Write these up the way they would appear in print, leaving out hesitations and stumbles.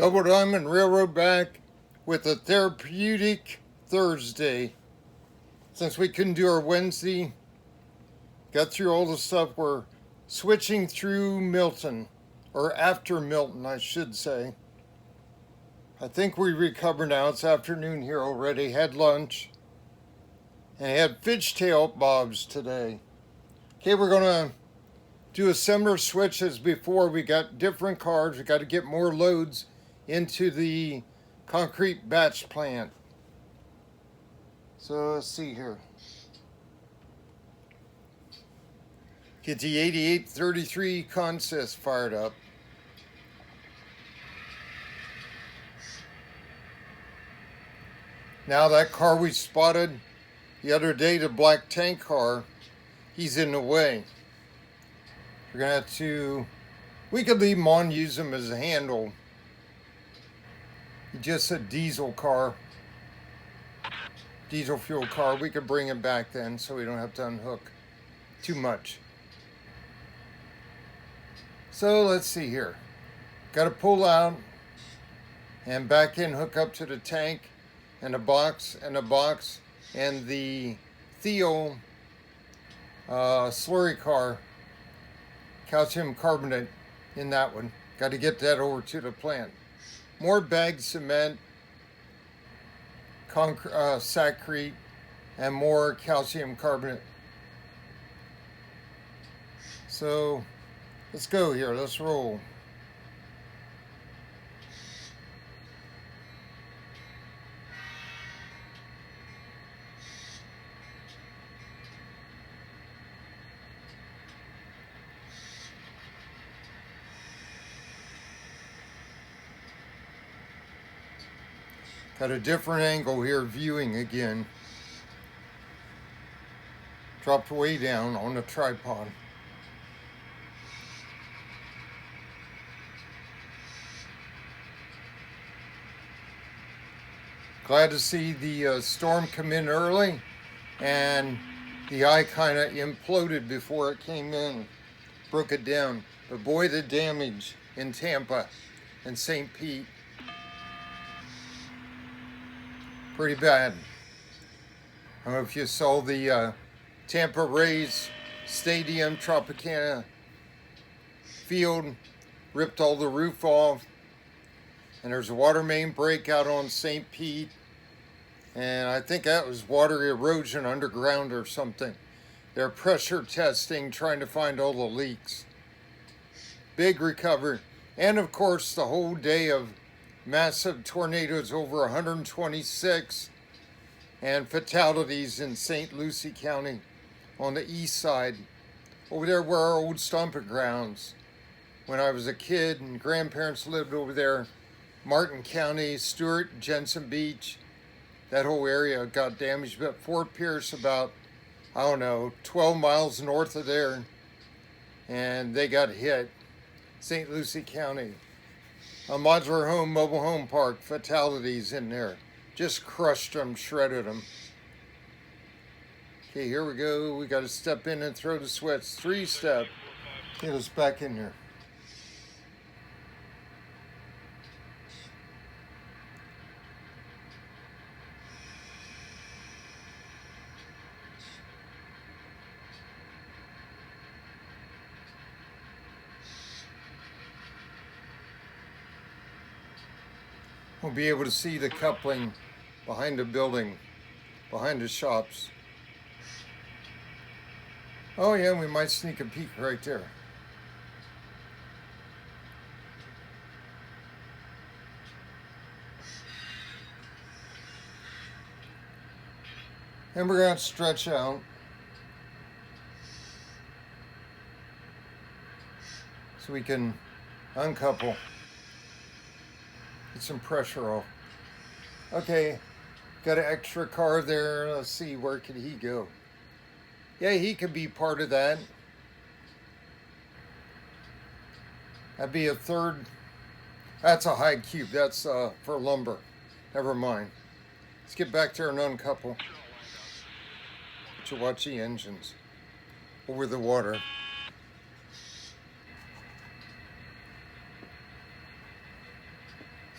Double Diamond Railroad back with a therapeutic Thursday. Since we couldn't do our Wednesday, got through all the stuff, we're switching through Milton, or after Milton, I should say. I think we recovered now. It's afternoon here already. Had lunch and had fishtail bobs today. Okay, we're going to do a similar switch as before. We got different cars. We got to get more loads into the concrete batch plant. So let's see here. Get the 8833 consist fired up. Now that car we spotted the other day, the black tank car, he's in the way. We're gonna have to, we could leave him on, use him as a handle. Just a diesel car, diesel fuel car. We could bring him back then so we don't have to unhook too much. So let's see here. Got to pull out and back in, hook up to the tank and the box and the Theo slurry car, calcium carbonate in that one. Got to get that over to the plant. More bagged cement, saccrete, and more calcium carbonate. So let's go here. Let's roll. Got a different angle here, viewing again. Dropped way down on the tripod. Glad to see the storm come in early, and the eye kind of imploded before it came in, broke it down. But boy, the damage in Tampa and St. Pete. Pretty bad. I don't know if you saw the Tampa Rays Stadium, Tropicana field, ripped all the roof off, and there's a water main break out on St. Pete, and I think that was water erosion underground or something. They're pressure testing, trying to find all the leaks. Big recovery. And of course, the whole day of massive tornadoes, over 126, and fatalities in St. Lucie County on the east side, over there where our old stomping grounds. When I was a kid and grandparents lived over there, Martin County, Stewart, Jensen Beach, that whole area got damaged. But Fort Pierce, about, 12 miles north of there, and they got hit. St. Lucie County. A modular home, mobile home park, fatalities in there. Just crushed them, shredded them. Okay, here we go. We got to step in and throw the sweats. 3-step. Get us back in here. We'll be able to see the coupling behind the building, behind the shops. Oh yeah, we might sneak a peek right there. And we're going to stretch out. So we can uncouple. Get some pressure off. Okay, got an extra car there. Let's see, where could he go? Yeah, he could be part of that. That'd be a third. That's a high cube. That's for lumber. Never mind. Let's get back there and uncouple. To watch the engines over the water.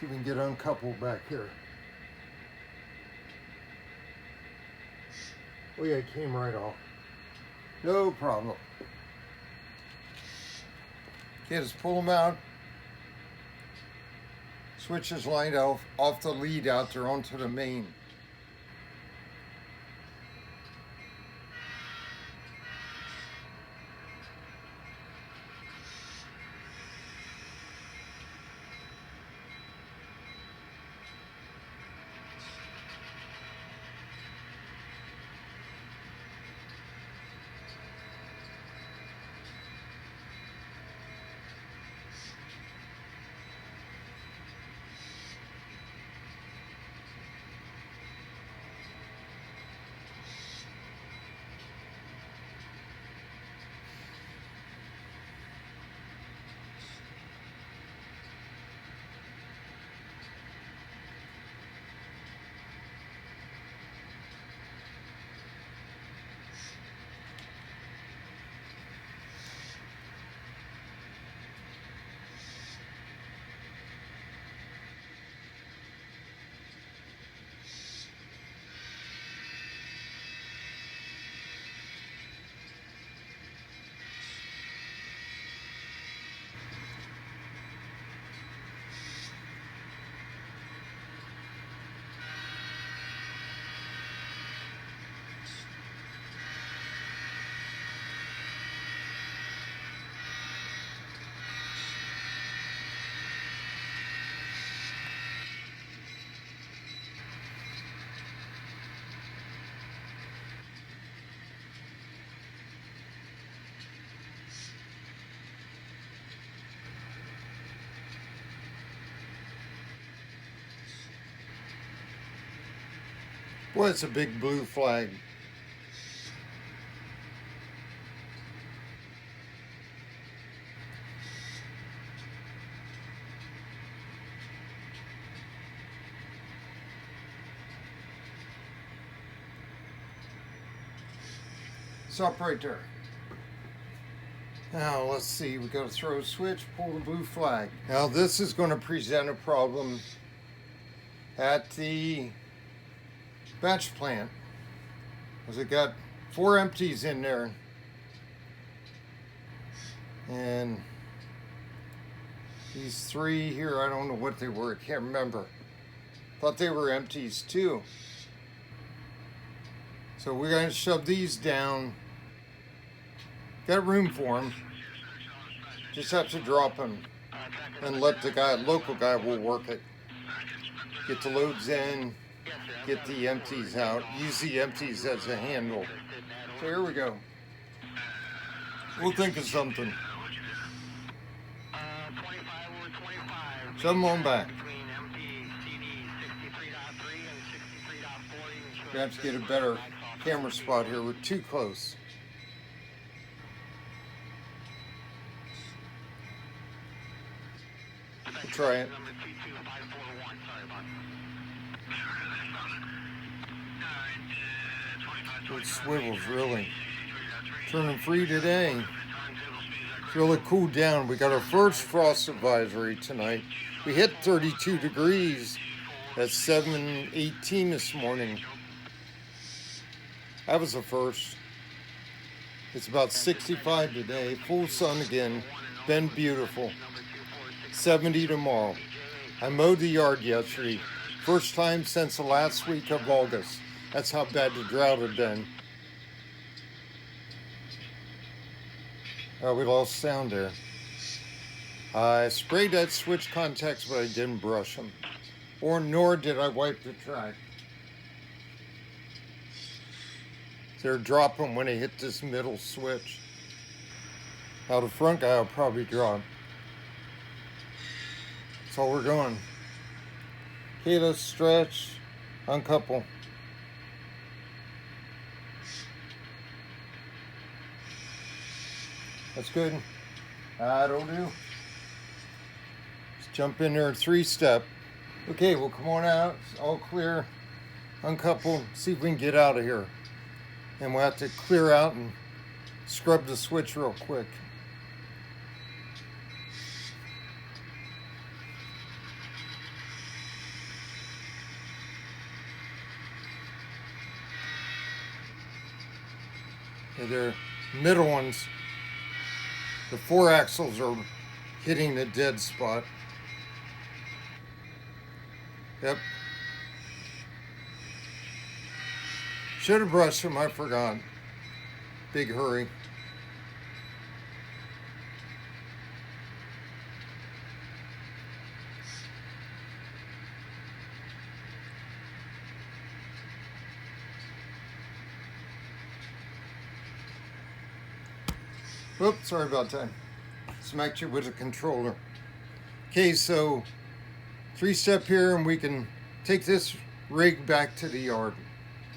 See if we can get uncoupled back here. Oh yeah, it came right off. No problem. Okay, just pull them out. Switch is lined off the lead out there onto the main. Boy, it's a big blue flag. Stop right there. Now let's see, we got to throw a switch, pull the blue flag. Now this is going to present a problem at the batch plant, because it got 4 empties in there, and these 3 here, I don't know what they were, I can't remember. Thought they were empties too. So we're going to shove these down. Got room for them. Just have to drop them and let the guy, local guy, will work it. Get the loads in, get the empties out. Use the empties as a handle. So here we go. We'll think of something. Shove them on back. We have to get a better camera spot here. We're too close. We'll try it. It swivels really. Turning free today. It's really cooled down. We got our first frost advisory tonight. We hit 32 degrees at 7:18 this morning. That was the first. It's about 65 today. Full sun again. Been beautiful. 70 tomorrow. I mowed the yard yesterday. First time since the last week of August. That's how bad the drought had been. Oh, we lost sound there. I sprayed that switch contacts, but I didn't brush them. Nor did I wipe the track. They're dropping when they hit this middle switch. Now the front guy will probably drop. That's all we're going. Okay, let's stretch, uncouple. That's good. That'll do. Let's jump in there 3-step. Okay, we'll come on out. It's all clear. Uncouple. See if we can get out of here. And we'll have to clear out and scrub the switch real quick. The middle ones, the 4 axles are hitting the dead spot. Yep. Should have brushed them, I forgot. Big hurry. Oops, sorry about that. Smacked you with a controller. Okay, so 3-step here and we can take this rig back to the yard.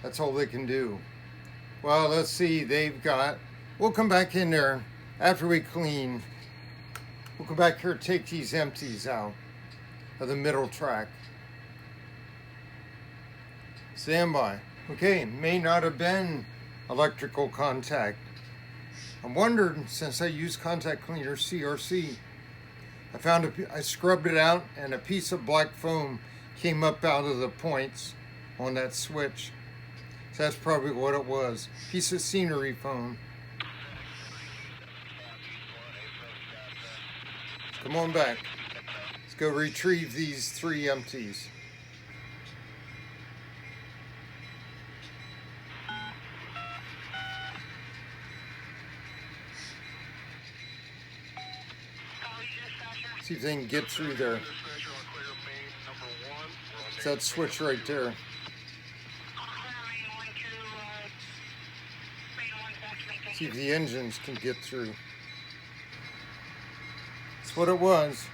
That's all they can do. Well, let's see, we'll come back in there after we clean. We'll come back here, take these empties out of the middle track. Stand by. Okay, may not have been electrical contact. I wondered, since I use contact cleaner CRC, I scrubbed it out and a piece of black foam came up out of the points on that switch. So that's probably what it was. Piece of scenery foam. Come on back. Let's go retrieve these 3 empties. See if they can get through there. It's that switch right there. See if the engines can get through. That's what it was.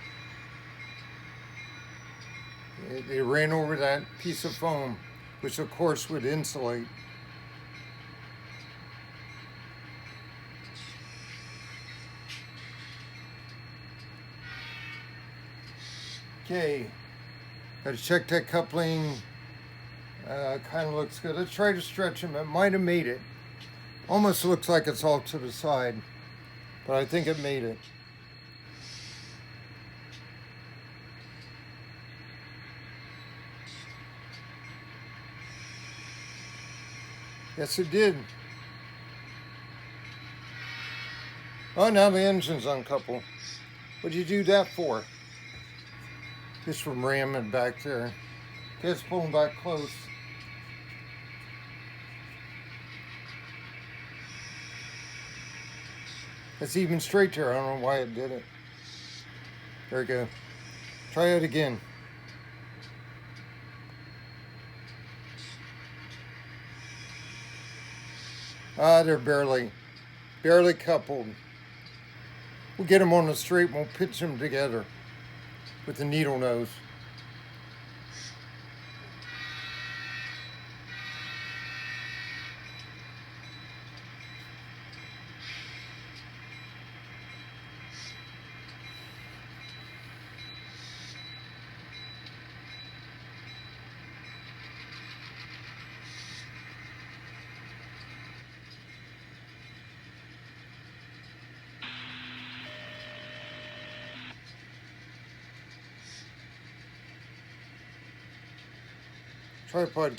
They ran over that piece of foam, which of course would insulate. Okay, got to check that coupling. Kind of looks good. Let's try to stretch them. It might have made it. Almost looks like it's all to the side, but I think it made it. Yes, it did. Oh, now the engine's uncoupled. What'd you do that for? Just from ramming back there. Okay, let's pull them back close. It's even straight there. I don't know why it did it. There we go. Try it again. They're barely coupled. We'll get them on the straight and we'll pitch them together with the needle nose. Tripod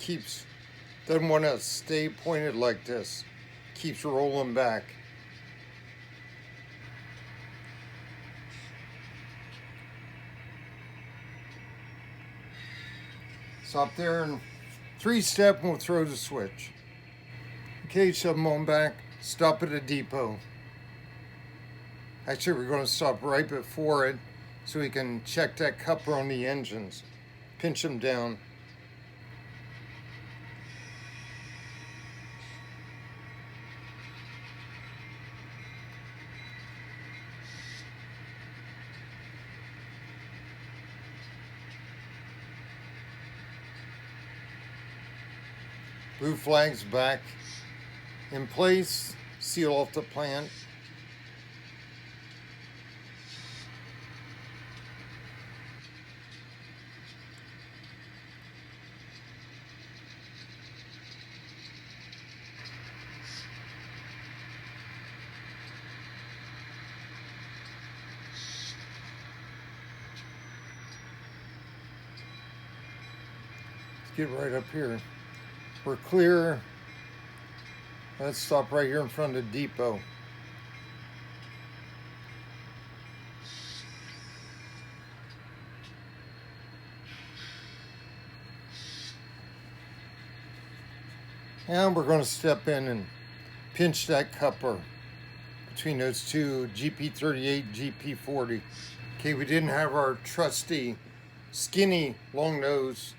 doesn't want to stay pointed like this. Keeps rolling back. Stop there and 3-step and we'll throw the switch. Okay, shove them on back. Stop at a depot. Actually, we're going to stop right before it so we can check that coupler on the engines. Pinch them down. Blue flags back in place, seal off the plant. Let's get right up here. We're clear Let's stop right here in front of the depot. And we're going to step in and pinch that coupler between those two, GP38, GP40. Okay, we didn't have our trusty skinny long nose,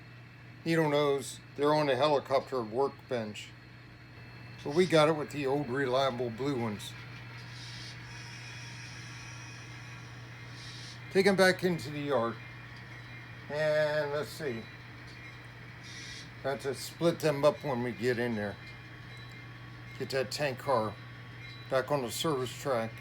needle nose. They're on the helicopter workbench. But we got it with the old reliable blue ones. Take them back into the yard. And let's see. Got to split them up when we get in there. Get that tank car back on the service track.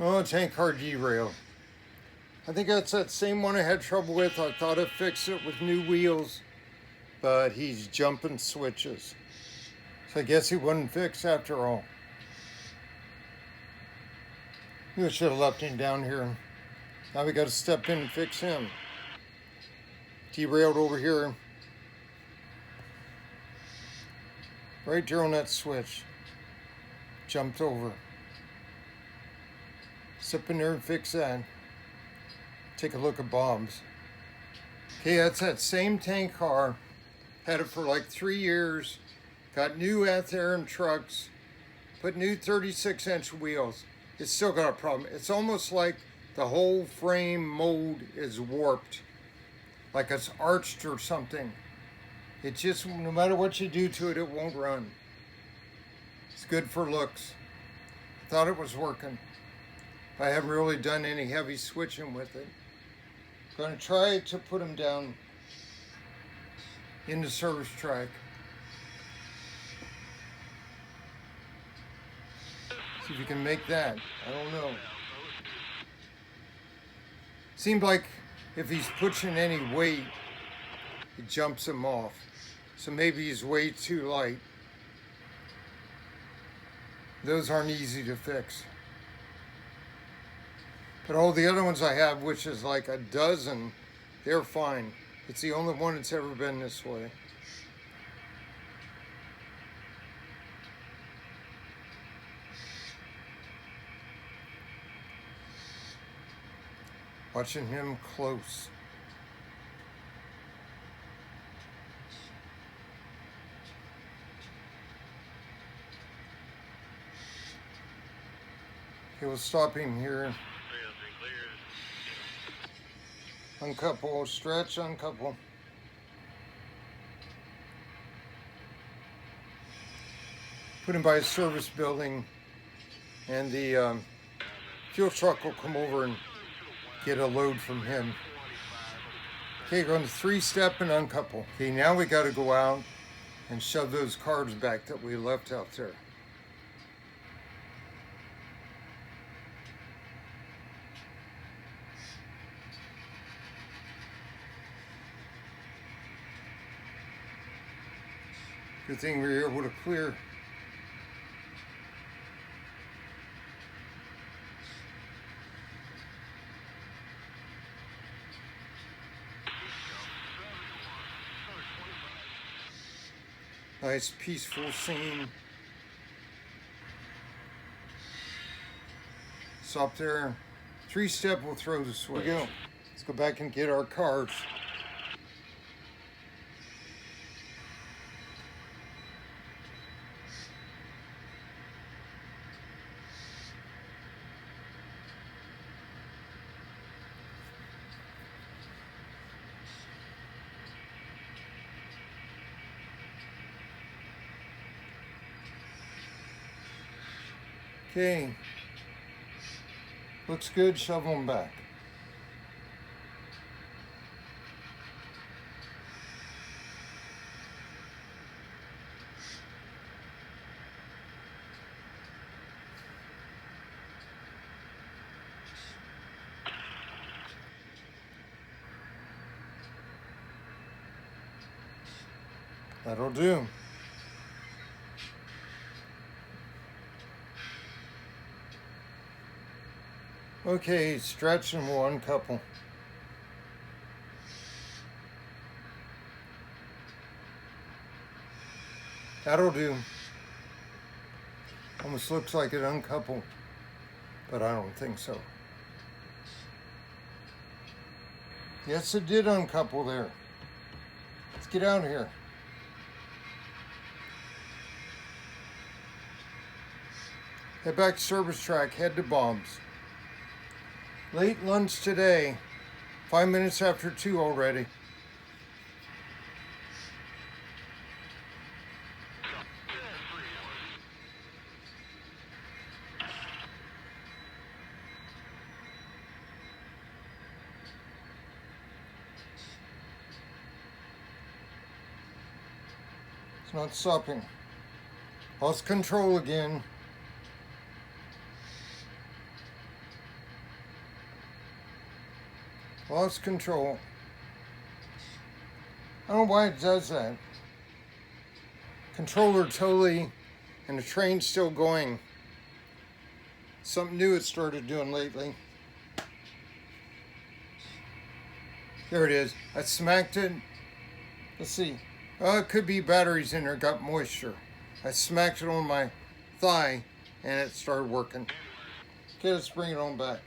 Oh, tank car derailed. I think that's that same one I had trouble with. I thought I fixed it with new wheels, but he's jumping switches. So I guess he wasn't fixed after all. We should have left him down here. Now we got to step in and fix him. Derailed over here. Right there on that switch. Jumped over. Step in there and fix that. Take a look at Bob's. Okay, that's that same tank car. Had it for like 3 years. Got new Athearn trucks. Put new 36-inch wheels. It's still got a problem. It's almost like the whole frame mold is warped. Like it's arched or something. It just, no matter what you do to it, it won't run. It's good for looks. Thought it was working. I haven't really done any heavy switching with it. Going to try to put them down in the service track. See if you can make that. I don't know. Seems like if he's pushing any weight, it jumps him off. So maybe he's way too light. Those aren't easy to fix. But all the other ones I have, which is like a dozen, they're fine. It's the only one that's ever been this way. Watching him close. Okay, we'll stop him here. Uncouple, stretch, uncouple. Put him by a service building, and the fuel truck will come over and get a load from him. Okay, going to 3-step and uncouple. Okay, now we got to go out and shove those carbs back that we left out there. Good thing we were able to clear. Nice peaceful scene. Stop there. 3-step, we'll throw the switch. Here we go. Let's go back and get our cars. Okay. Looks good, shovel them back. That'll do. Okay, stretch and we'll uncouple. That'll do. Almost looks like it uncoupled, but I don't think so. Yes, it did uncouple there. Let's get out of here. Head back to service track, head to Bob's. Late lunch today, 5 minutes after 2 already. It's not stopping. Lost control again. Lost control. I don't know why it does that. Controller totally, and the train's still going. Something new it started doing lately. There it is. I smacked it. Let's see. Oh, it could be batteries in there, got moisture. I smacked it on my thigh and it started working. Okay, let's bring it on back.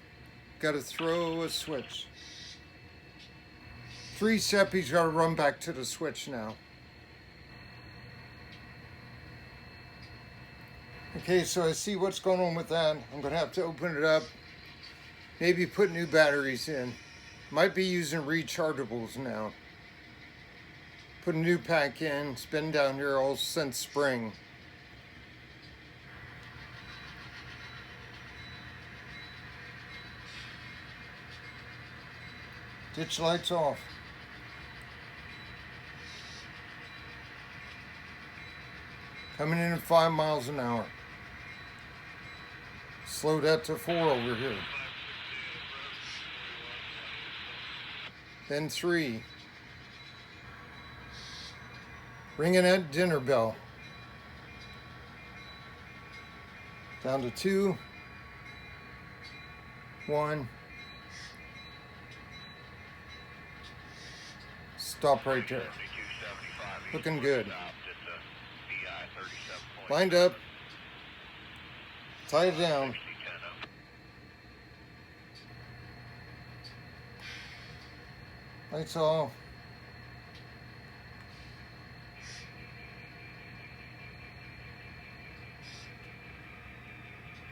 Got to throw a switch. 3 seppies, got to run back to the switch now. Okay, so I see what's going on with that. I'm going to have to open it up. Maybe put new batteries in. Might be using rechargeables now. Put a new pack in. It's been down here all since spring. Ditch lights off. Coming in at 5 miles an hour. Slow that to 4 over here. Then 3. Ringing that dinner bell. Down to 2. 1. Stop right there. Looking good. Lined up. Tie it down. Lights off.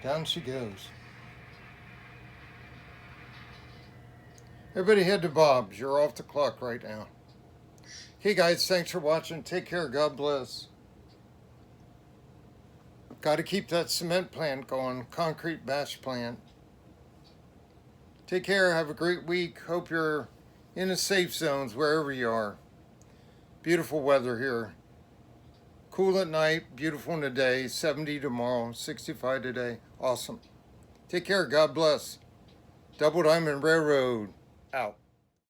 Down she goes. Everybody head to Bob's. You're off the clock right now. Hey guys, thanks for watching. Take care. God bless. Got to keep that cement plant going. Concrete batch plant. Take care. Have a great week. Hope you're in the safe zones wherever you are. Beautiful weather here. Cool at night, beautiful in the day, 70 tomorrow, 65 today. Awesome. Take care. God bless. Double Diamond Railroad out.